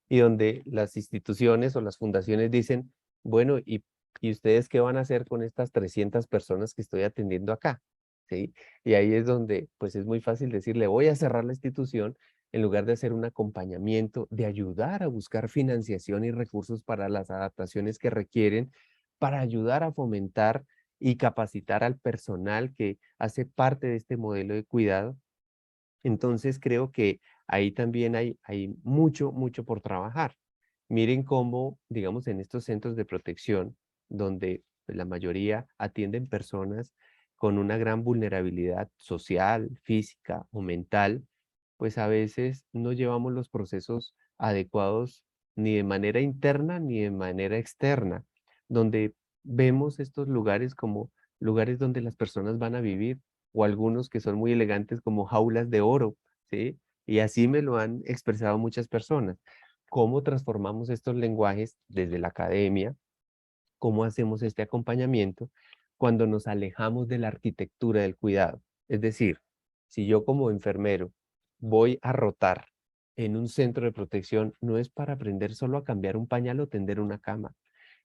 B: y donde las instituciones o las fundaciones dicen, bueno, ¿y ustedes qué van a hacer con estas 300 personas que estoy atendiendo acá? ¿Sí? Y ahí es donde pues es muy fácil decirle, voy a cerrar la institución en lugar de hacer un acompañamiento, de ayudar a buscar financiación y recursos para las adaptaciones que requieren, para ayudar a fomentar y capacitar al personal que hace parte de este modelo de cuidado. Entonces creo que ahí también hay mucho, mucho por trabajar. Miren cómo, digamos, en estos centros de protección, donde pues, la mayoría atienden personas con una gran vulnerabilidad social, física o mental, pues a veces no llevamos los procesos adecuados ni de manera interna ni de manera externa, donde vemos estos lugares como lugares donde las personas van a vivir o algunos que son muy elegantes como jaulas de oro, ¿sí? Y así me lo han expresado muchas personas. ¿Cómo transformamos estos lenguajes desde la academia? ¿Cómo hacemos este acompañamiento cuando nos alejamos de la arquitectura del cuidado? Es decir, si yo como enfermero voy a rotar en un centro de protección, no es para aprender solo a cambiar un pañal o tender una cama,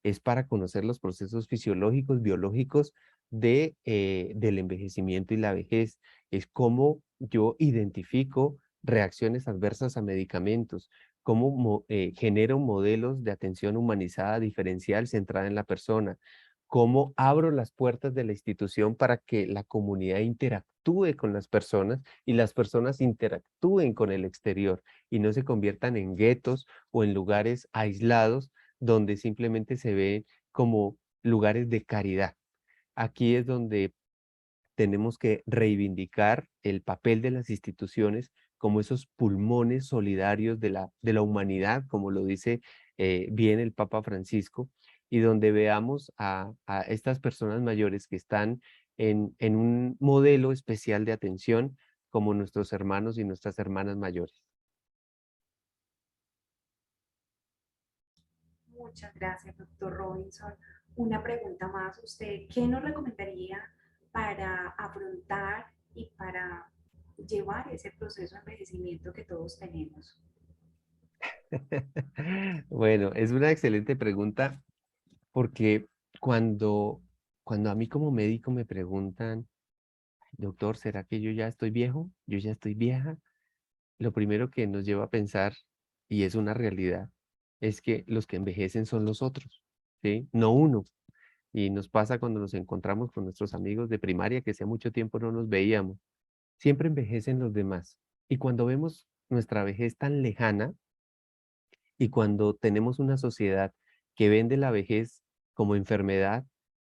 B: es para conocer los procesos fisiológicos, biológicos del envejecimiento y la vejez. Es cómo yo identifico reacciones adversas a medicamentos, cómo genero modelos de atención humanizada, diferencial, centrada en la persona, cómo abro las puertas de la institución para que la comunidad interactúe con las personas y las personas interactúen con el exterior y no se conviertan en guetos o en lugares aislados donde simplemente se ve como lugares de caridad. Aquí es donde tenemos que reivindicar el papel de las instituciones como esos pulmones solidarios de la humanidad, como lo dice bien el Papa Francisco, y donde veamos a estas personas mayores que están en un modelo especial de atención como nuestros hermanos y nuestras hermanas mayores.
C: Muchas gracias, doctor Robinson. Una pregunta más. ¿Usted qué nos recomendaría para afrontar y para llevar ese proceso de envejecimiento que todos tenemos?
B: Bueno, es una excelente pregunta porque cuando, cuando a mí como médico me preguntan, doctor, ¿será que yo ya estoy viejo? ¿Yo ya estoy vieja? Lo primero que nos lleva a pensar, y es una realidad, es que los que envejecen son los otros, ¿sí? No uno. Y nos pasa cuando nos encontramos con nuestros amigos de primaria que hace mucho tiempo no nos veíamos. Siempre envejecen los demás. Y cuando vemos nuestra vejez tan lejana, y cuando tenemos una sociedad que vende la vejez como enfermedad,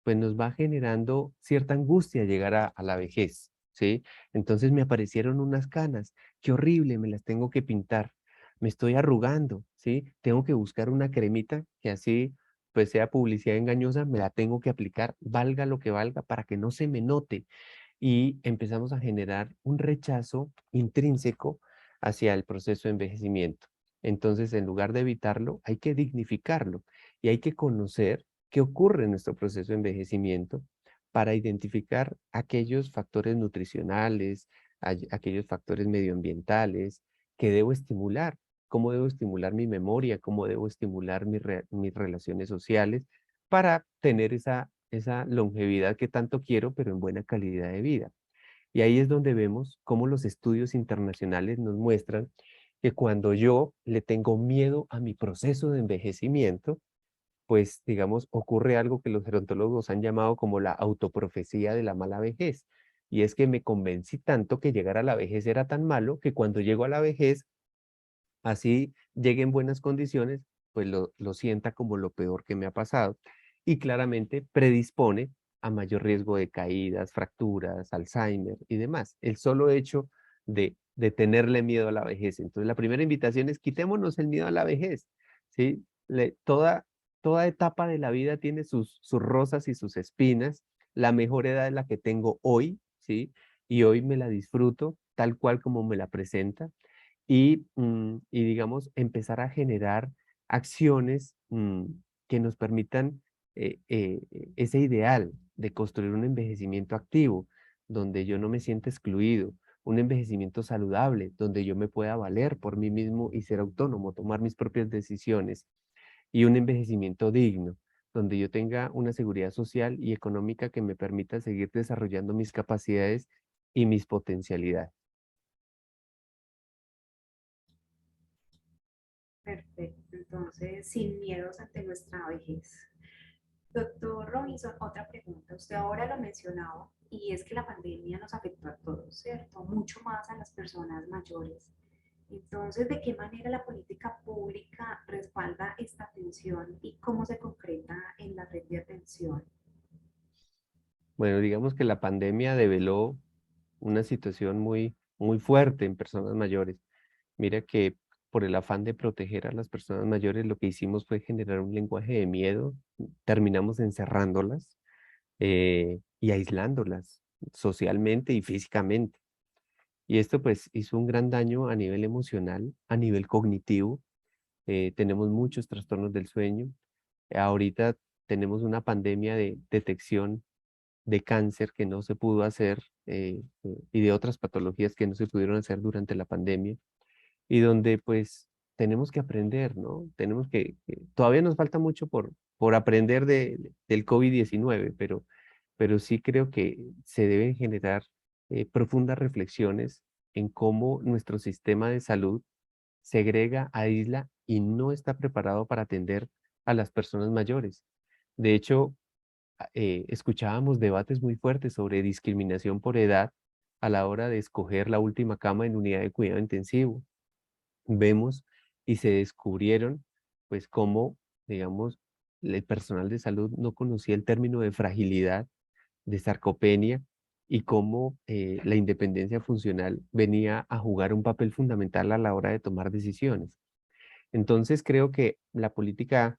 B: pues nos va generando cierta angustia llegar a la vejez, ¿sí? Entonces me aparecieron unas canas, qué horrible, me las tengo que pintar, me estoy arrugando, ¿sí? Tengo que buscar una cremita que así pues sea publicidad engañosa, me la tengo que aplicar, valga lo que valga, para que no se me note. Y empezamos a generar un rechazo intrínseco hacia el proceso de envejecimiento. Entonces, en lugar de evitarlo, hay que dignificarlo y hay que conocer qué ocurre en nuestro proceso de envejecimiento para identificar aquellos factores nutricionales, aquellos factores medioambientales que debo estimular, cómo debo estimular mi memoria, cómo debo estimular mis relaciones sociales para tener esa longevidad que tanto quiero, pero en buena calidad de vida. Y ahí es donde vemos cómo los estudios internacionales nos muestran que cuando yo le tengo miedo a mi proceso de envejecimiento, pues digamos, ocurre algo que los gerontólogos han llamado como la autoprofecía de la mala vejez. Y es que me convencí tanto que llegar a la vejez era tan malo que cuando llego a la vejez, así llegue en buenas condiciones, pues lo sienta como lo peor que me ha pasado. Y claramente predispone a mayor riesgo de caídas, fracturas, Alzheimer y demás. El solo hecho de tenerle miedo a la vejez. Entonces, la primera invitación es quitémonos el miedo a la vejez, ¿sí? Toda etapa de la vida tiene sus rosas y sus espinas. La mejor edad es la que tengo hoy, ¿sí? Y hoy me la disfruto tal cual como me la presenta y digamos, empezar a generar acciones que nos permitan ese ideal de construir un envejecimiento activo, donde yo no me sienta excluido, un envejecimiento saludable, donde yo me pueda valer por mí mismo y ser autónomo, tomar mis propias decisiones, y un envejecimiento digno, donde yo tenga una seguridad social y económica que me permita seguir desarrollando mis capacidades y mis potencialidades.
C: Perfecto, entonces, sin miedos ante nuestra vejez. Doctor Robinson, otra pregunta. Usted ahora lo mencionaba y es que la pandemia nos afectó a todos, ¿cierto? Mucho más a las personas mayores. Entonces, ¿de qué manera la política pública respalda esta atención y cómo se concreta en la red de atención?
B: Bueno, digamos que la pandemia develó una situación muy fuerte en personas mayores. Mira que por el afán de proteger a las personas mayores, lo que hicimos fue generar un lenguaje de miedo, terminamos encerrándolas y aislándolas socialmente y físicamente. Y esto pues hizo un gran daño a nivel emocional, a nivel cognitivo. Tenemos muchos trastornos del sueño. Ahorita tenemos una pandemia de detección de cáncer que no se pudo hacer y de otras patologías que no se pudieron hacer durante la pandemia y donde pues tenemos que aprender, ¿no? Tenemos todavía nos falta mucho por aprender del COVID-19, pero sí creo que se deben generar profundas reflexiones en cómo nuestro sistema de salud segrega, aísla y no está preparado para atender a las personas mayores. De hecho, escuchábamos debates muy fuertes sobre discriminación por edad a la hora de escoger la última cama en unidad de cuidado intensivo. Vemos y se descubrieron, pues, cómo, digamos, el personal de salud no conocía el término de fragilidad, de sarcopenia, y cómo la independencia funcional venía a jugar un papel fundamental a la hora de tomar decisiones. Entonces, creo que la política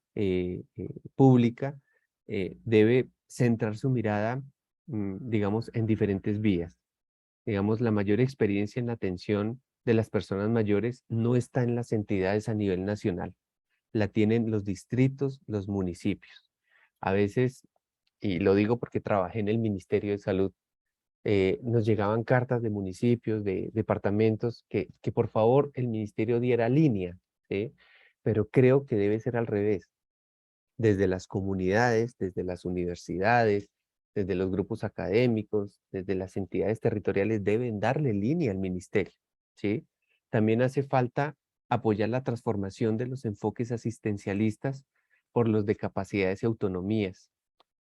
B: pública debe centrar su mirada, digamos, en diferentes vías. Digamos, la mayor experiencia en la atención de las personas mayores no está en las entidades a nivel nacional, la tienen los distritos, los municipios. A veces, y lo digo porque trabajé en el Ministerio de Salud, nos llegaban cartas de municipios, de departamentos, que por favor el ministerio diera línea, ¿sí? Pero creo que debe ser al revés. Desde las comunidades, desde las universidades, desde los grupos académicos, desde las entidades territoriales deben darle línea al ministerio, ¿sí? También hace falta apoyar la transformación de los enfoques asistencialistas por los de capacidades y autonomías.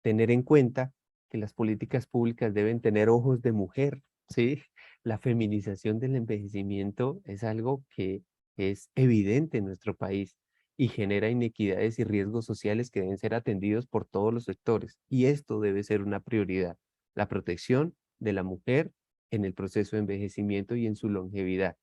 B: Tener en cuenta que las políticas públicas deben tener ojos de mujer, ¿sí? La feminización del envejecimiento es algo que es evidente en nuestro país y genera inequidades y riesgos sociales que deben ser atendidos por todos los sectores. Y esto debe ser una prioridad, la protección de la mujer en el proceso de envejecimiento y en su longevidad.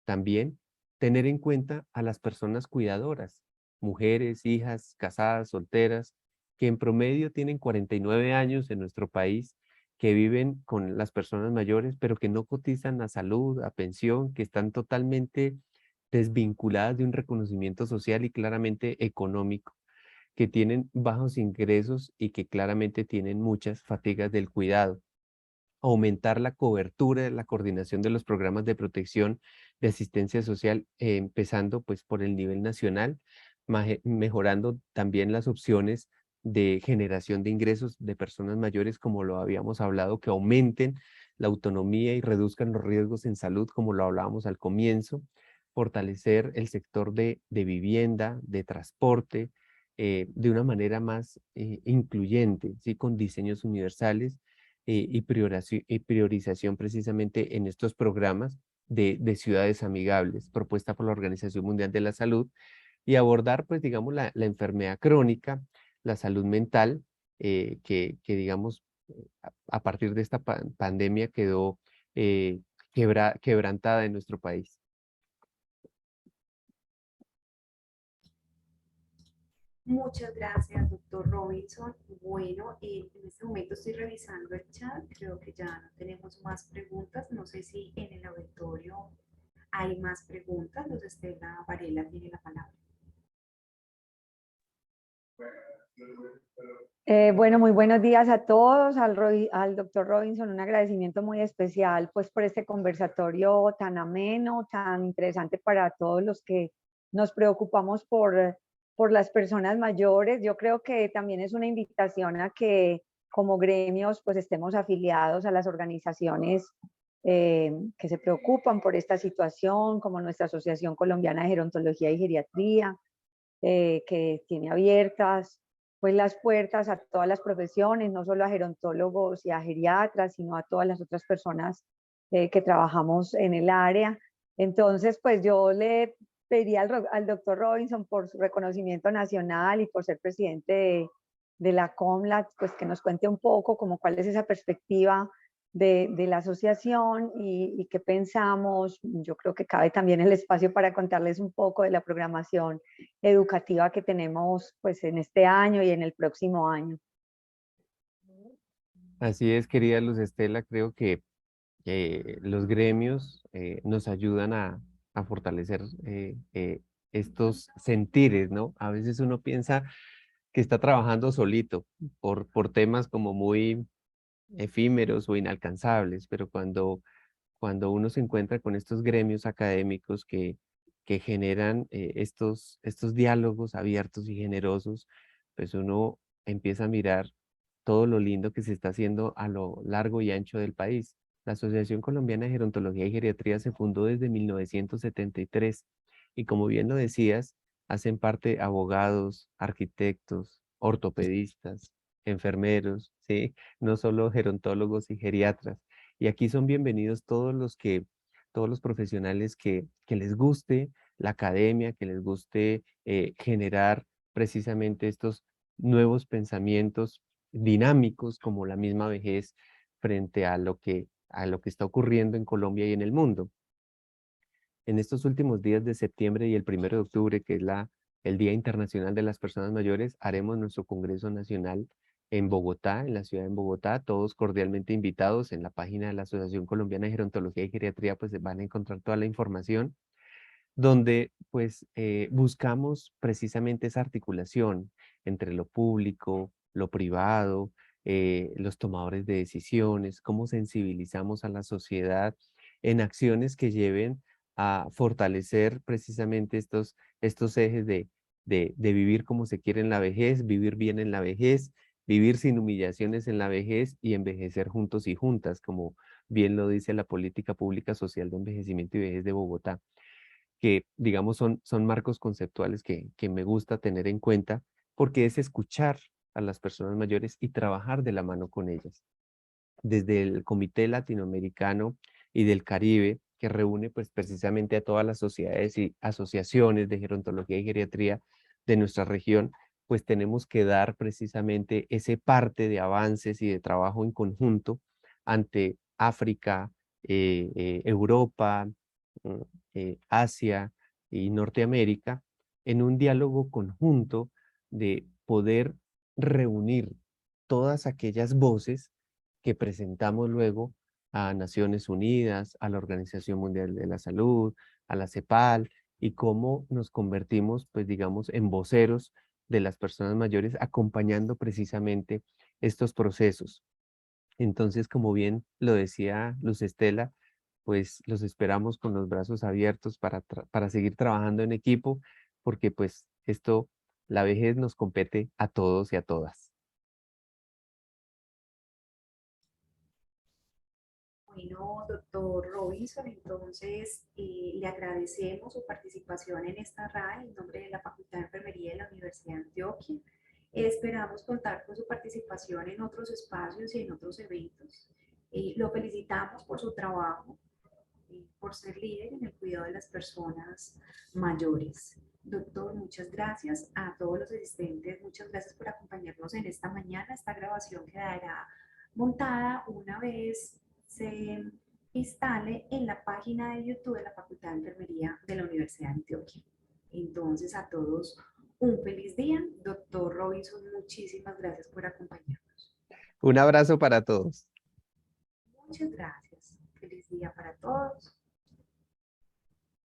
B: También tener en cuenta a las personas cuidadoras, mujeres, hijas, casadas, solteras, que en promedio tienen 49 años en nuestro país, que viven con las personas mayores, pero que no cotizan a salud, a pensión, que están totalmente desvinculadas de un reconocimiento social y claramente económico, que tienen bajos ingresos y que claramente tienen muchas fatigas del cuidado. Aumentar la cobertura, la coordinación de los programas de protección de asistencia social, empezando pues por el nivel nacional, mejorando también las opciones de generación de ingresos de personas mayores, como lo habíamos hablado, que aumenten la autonomía y reduzcan los riesgos en salud, como lo hablábamos al comienzo, fortalecer el sector de vivienda, de transporte, de una manera más incluyente, ¿sí? Con diseños universales y priorización precisamente en estos programas de ciudades amigables, propuesta por la Organización Mundial de la Salud, y abordar, pues, digamos, la enfermedad crónica, la salud mental, que digamos, a partir de esta pandemia quedó quebrantada en nuestro país.
C: Muchas gracias, doctor Robinson. Bueno, en este momento estoy revisando el chat. Creo que ya no tenemos más preguntas. No sé si en el auditorio ¿Hay más preguntas? Luz Estela Varela tiene la palabra.
D: Bueno, muy buenos días a todos, al doctor Robinson, un agradecimiento muy especial pues por este conversatorio tan ameno, tan interesante para todos los que nos preocupamos por las personas mayores. Yo creo que también es una invitación a que como gremios pues estemos afiliados a las organizaciones que se preocupan por esta situación, como nuestra Asociación Colombiana de Gerontología y Geriatría, que tiene abiertas pues las puertas a todas las profesiones, no solo a gerontólogos y a geriatras, sino a todas las otras personas que trabajamos en el área. Entonces, pues yo le pediría al doctor Robinson por su reconocimiento nacional y por ser presidente de la COMLAT, pues que nos cuente un poco como cuál es esa perspectiva de la asociación y qué pensamos. Yo creo que cabe también el espacio para contarles un poco de la programación educativa que tenemos pues en este año y en el próximo año.
B: Así es, querida Luz Estela, creo que los gremios nos ayudan a fortalecer estos sentires, ¿no? A veces uno piensa que está trabajando solito por temas como muy efímeros o inalcanzables, pero cuando uno se encuentra con estos gremios académicos que generan estos diálogos abiertos y generosos, pues uno empieza a mirar todo lo lindo que se está haciendo a lo largo y ancho del país. La Asociación Colombiana de Gerontología y Geriatría se fundó desde 1973 y como bien lo decías, hacen parte abogados, arquitectos, ortopedistas, enfermeros, ¿sí? No solo gerontólogos y geriatras. Y aquí son bienvenidos todos los profesionales que les guste la academia, que les guste generar precisamente estos nuevos pensamientos dinámicos como la misma vejez frente a lo que está ocurriendo en Colombia y en el mundo. En estos últimos días de septiembre y el 1 de octubre, que es el Día Internacional de las Personas Mayores, haremos nuestro Congreso Nacional en Bogotá, en la ciudad de Bogotá, todos cordialmente invitados. En la página de la Asociación Colombiana de Gerontología y Geriatría pues van a encontrar toda la información, donde pues buscamos precisamente esa articulación entre lo público, lo privado, los tomadores de decisiones, cómo sensibilizamos a la sociedad en acciones que lleven a fortalecer precisamente estos ejes de vivir como se quiere en la vejez, vivir bien en la vejez, vivir sin humillaciones en la vejez y envejecer juntos y juntas, como bien lo dice la Política Pública Social de Envejecimiento y Vejez de Bogotá, que digamos son marcos conceptuales que me gusta tener en cuenta porque es escuchar a las personas mayores y trabajar de la mano con ellas. Desde el Comité Latinoamericano y del Caribe, que reúne pues precisamente a todas las sociedades y asociaciones de gerontología y geriatría de nuestra región, pues tenemos que dar precisamente ese parte de avances y de trabajo en conjunto ante África, Europa, mm, Asia y Norteamérica, en un diálogo conjunto de poder reunir todas aquellas voces que presentamos luego a Naciones Unidas, a la Organización Mundial de la Salud, a la CEPAL, y cómo nos convertimos, pues digamos, en voceros de las personas mayores, acompañando precisamente estos procesos. Entonces, como bien lo decía Luz Estela, pues los esperamos con los brazos abiertos para seguir trabajando en equipo, porque pues la vejez nos compete a todos y a todas.
C: Bueno, doctor Robinson, entonces le agradecemos su participación en esta RAE en nombre de la Facultad de Enfermería de la Universidad de Antioquia. Esperamos contar con su participación en otros espacios y en otros eventos. Lo felicitamos por su trabajo, por ser líder en el cuidado de las personas mayores. Doctor, muchas gracias a todos los asistentes, muchas gracias por acompañarnos en esta mañana. Esta grabación quedará montada una vez se instale en la página de YouTube de la Facultad de Enfermería de la Universidad de Antioquia. Entonces, a todos un feliz día. Doctor Robinson, muchísimas gracias por acompañarnos.
B: Un abrazo para todos.
C: Muchas gracias. Feliz día para todos.